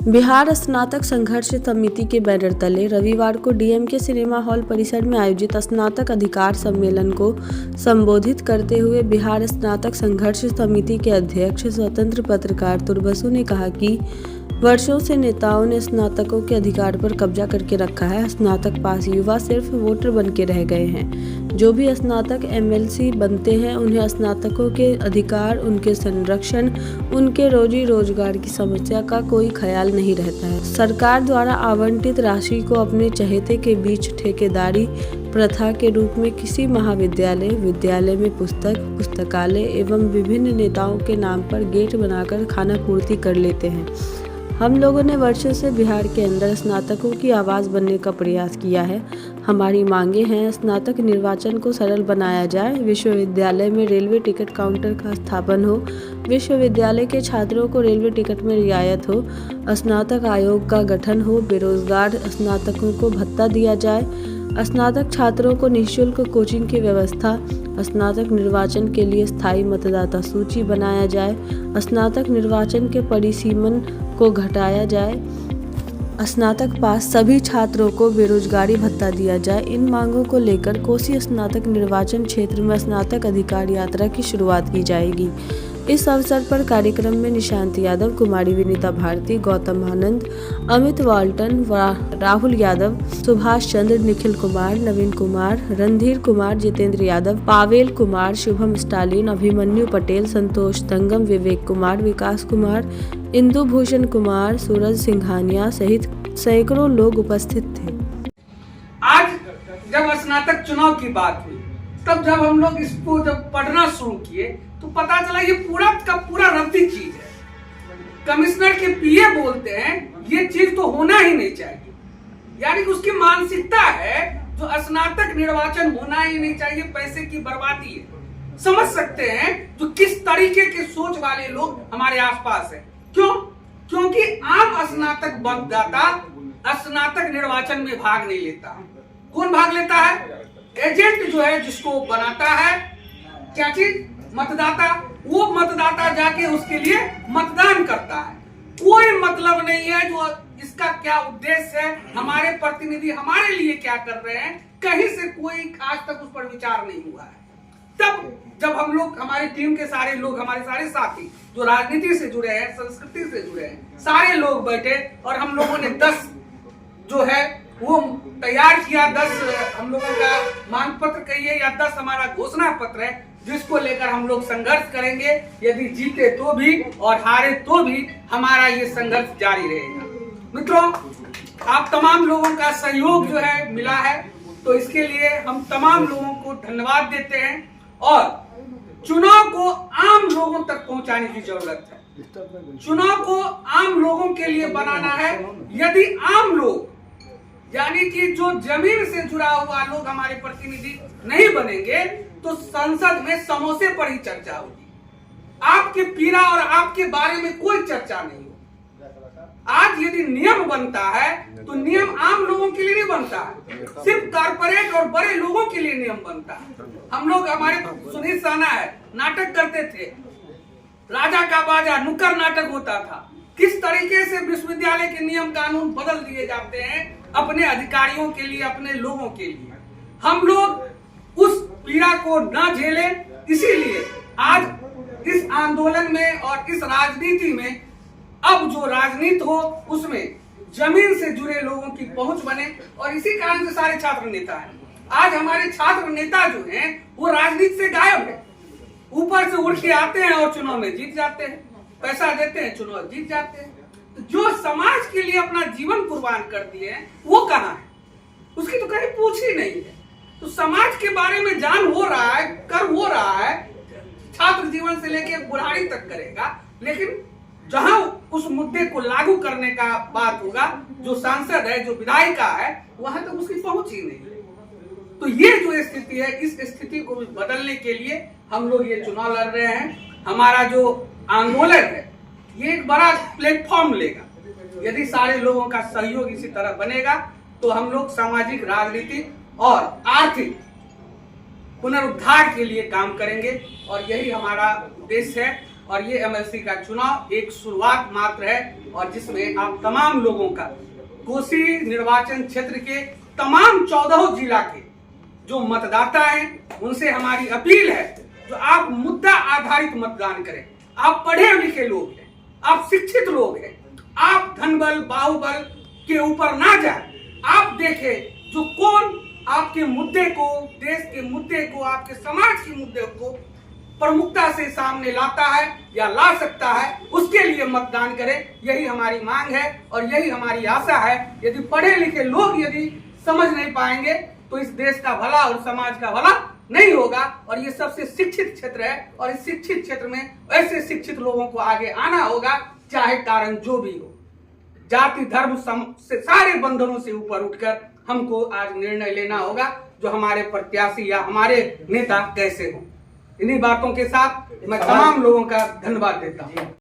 बिहार स्नातक संघर्ष समिति के बैनर तले रविवार को डीएमके सिनेमा हॉल परिसर में आयोजित स्नातक अधिकार सम्मेलन को संबोधित करते हुए बिहार स्नातक संघर्ष समिति के अध्यक्ष स्वतंत्र पत्रकार तुर्बसु ने कहा कि वर्षों से नेताओं ने स्नातकों के अधिकार पर कब्जा करके रखा है। स्नातक पास युवा सिर्फ वोटर बन के रह गए हैं। जो भी स्नातक एमएलसी बनते हैं उन्हें स्नातकों के अधिकार, उनके संरक्षण, उनके रोजी रोजगार की समस्या का कोई ख्याल नहीं रहता है। सरकार द्वारा आवंटित राशि को अपने चहेते के बीच ठेकेदारी प्रथा के रूप में किसी महाविद्यालय, विद्यालय में पुस्तक, पुस्तकालय एवं विभिन्न नेताओं के नाम पर गेट बनाकर खाना पूर्ति कर लेते हैं। हम लोगों ने वर्षों से बिहार के अंदर स्नातकों की आवाज़ बनने का प्रयास किया है। हमारी मांगे हैं, स्नातक निर्वाचन को सरल बनाया जाए, विश्वविद्यालय में रेलवे टिकट काउंटर का स्थापन हो, विश्वविद्यालय के छात्रों को रेलवे टिकट में रियायत हो, स्नातक आयोग का गठन हो, बेरोजगार स्नातकों को भत्ता दिया जाए, स्नातक छात्रों को निःशुल्क कोचिंग की व्यवस्था, स्नातक निर्वाचन के लिए स्थायी मतदाता सूची बनाया जाए, स्नातक निर्वाचन के परिसीमन को घटाया जाए, स्नातक पास सभी छात्रों को बेरोजगारी भत्ता दिया जाए। इन मांगों को लेकर कोसी स्नातक निर्वाचन क्षेत्र में स्नातक अधिकार यात्रा की शुरुआत की जाएगी। इस अवसर पर कार्यक्रम में निशांत यादव, कुमारी विनीता भारती, गौतम आनंद, अमित वाल्टन, राहुल यादव, सुभाष चंद्र, निखिल कुमार, नवीन कुमार, रणधीर कुमार, जितेंद्र यादव, पावेल कुमार, शुभम स्टालिन, अभिमन्यु पटेल, संतोष तंगम, विवेक कुमार, विकास कुमार, इंदु भूषण कुमार, सूरज सिंघानिया सहित सैकड़ों लोग उपस्थित थे। आज जब स्नातक चुनाव की बात हुई, तब जब हम लोग इसको जब पढ़ना शुरू किए तो पता चला ये पूरा का पूरा रद्दी चीज है। कमिश्नर के पीए बोलते हैं ये चीज तो होना ही नहीं चाहिए, यानी कि उसकी मानसिकता है जो स्नातक निर्वाचन होना ही नहीं चाहिए, पैसे की बर्बादी है। समझ सकते हैं जो किस तरीके के सोच वाले लोग हमारे आसपास है। क्यों? क्योंकि आम स्नातक मतदाता स्नातक निर्वाचन में भाग नहीं लेता। कौन भाग लेता है? एजेंट जो है, जिसको बनाता है क्या चीज, मतदाता। वो मतदाता जाके उसके लिए मतदान करता है। कोई मतलब नहीं है जो इसका क्या उद्देश्य है, हमारे प्रतिनिधि हमारे लिए क्या कर रहे हैं, कहीं से कोई आज तक उस पर विचार नहीं हुआ है। तब जब हम लोग, हमारी टीम के सारे लोग, हमारे सारे साथी जो राजनीति से जुड़े हैं, संस्कृति से जुड़े हैं, सारे लोग बैठे और हम लोगों ने 10 जो है वो तैयार किया। 10 हम लोगों का मांग पत्र कहिए या 10 हमारा घोषणा पत्र है, जिसको लेकर हम लोग संघर्ष करेंगे। यदि जीते तो भी और हारे तो भी हमारा ये संघर्ष जारी रहेगा। मित्रों, आप तमाम लोगों का सहयोग जो है मिला है, तो इसके लिए हम तमाम लोगों को धन्यवाद देते हैं। और चुनाव को आम लोगों तक पहुंचाने की जरूरत है। चुनाव को आम लोगों के लिए बनाना है। यदि आम लोग, यानी कि जो जमीन से जुड़ा हुआ लोग हमारे प्रतिनिधि नहीं बनेंगे तो संसद में समोसे पर ही चर्चा होगी। आपके पीड़ा और आपके बारे में कोई चर्चा नहीं हो। आज यदि नियम बनता है तो नियम आम लोगों के लिए नहीं बनता है, सिर्फ कारपोरेट और बड़े लोगों के लिए नियम बनता है। हम लोग, हमारे सुनील साना है, नाटक करते थे, राजा का बाजा, नुक्कड़ नाटक होता था। किस तरीके से विश्वविद्यालय के नियम कानून बदल दिए जाते हैं अपने अधिकारियों के लिए, अपने लोगों के लिए। हम लोग उस पीड़ा को न झेलें, इसीलिए आज इस आंदोलन में और इस राजनीति में अब जो राजनीति हो उसमें जमीन से जुड़े लोगों की पहुंच बने। और इसी कारण से सारे छात्र नेता हैं। आज हमारे छात्र नेता जो हैं वो राजनीति से गायब है। ऊपर से उड़ के आते हैं और चुनाव में जीत जाते हैं, पैसा देते हैं, चुनाव जीत जाते हैं। तो जो समाज के लिए अपना जीवन कुर्बान कर दिए हैं वो कहाँ है? उसकी तो कहीं पूछ ही नहीं है। तो समाज के बारे में जान हो रहा है, कर हो रहा है, छात्र जीवन से लेकर बुढ़ारी तक करेगा, लेकिन जहां उस मुद्दे को लागू करने का बात होगा, जो सांसद है, जो विधायिका है, वहां तक उसकी पहुंच ही नहीं है। तो ये जो स्थिति है, इस स्थिति को बदलने के लिए हम लोग ये चुनाव लड़ रहे हैं। हमारा जो आंदोलन है ये एक बड़ा प्लेटफॉर्म लेगा। यदि सारे लोगों का सहयोग इसी तरह बनेगा तो हम लोग सामाजिक, राजनीतिक और आर्थिक पुनरुद्धार के लिए काम करेंगे और यही हमारा उद्देश्य है। और ये एमएलसी का चुनाव एक शुरुआत मात्र है, और जिसमें आप तमाम लोगों का, कोसी निर्वाचन क्षेत्र के तमाम 14 जिला के जो मतदाता हैं उनसे हमारी अपील है, जो आप मुद्दा आधारित मतदान करें। आप पढ़े लिखे लोग हैं, आप शिक्षित लोग हैं, आप धनबल बाहुबल के ऊपर ना जाए। आप देखें जो कौन आपके मुद्दे को, देश के मुद्दे को, आपके समाज के मुद्दे को प्रमुखता से सामने लाता है या ला सकता है, उसके लिए मतदान करें। यही हमारी मांग है और यही हमारी आशा है। यदि पढ़े लिखे लोग यदि समझ नहीं पाएंगे तो इस देश का भला और समाज का भला नहीं होगा। और ये सबसे शिक्षित क्षेत्र है, और इस शिक्षित क्षेत्र में ऐसे शिक्षित लोगों को आगे आना होगा, चाहे कारण जो भी हो। जाति धर्म से सारे बंधनों से ऊपर उठकर हमको आज निर्णय लेना होगा, जो हमारे प्रत्याशी या हमारे नेता कैसे हों। इन्हीं बातों के साथ मैं तमाम लोगों का धन्यवाद देता हूँ।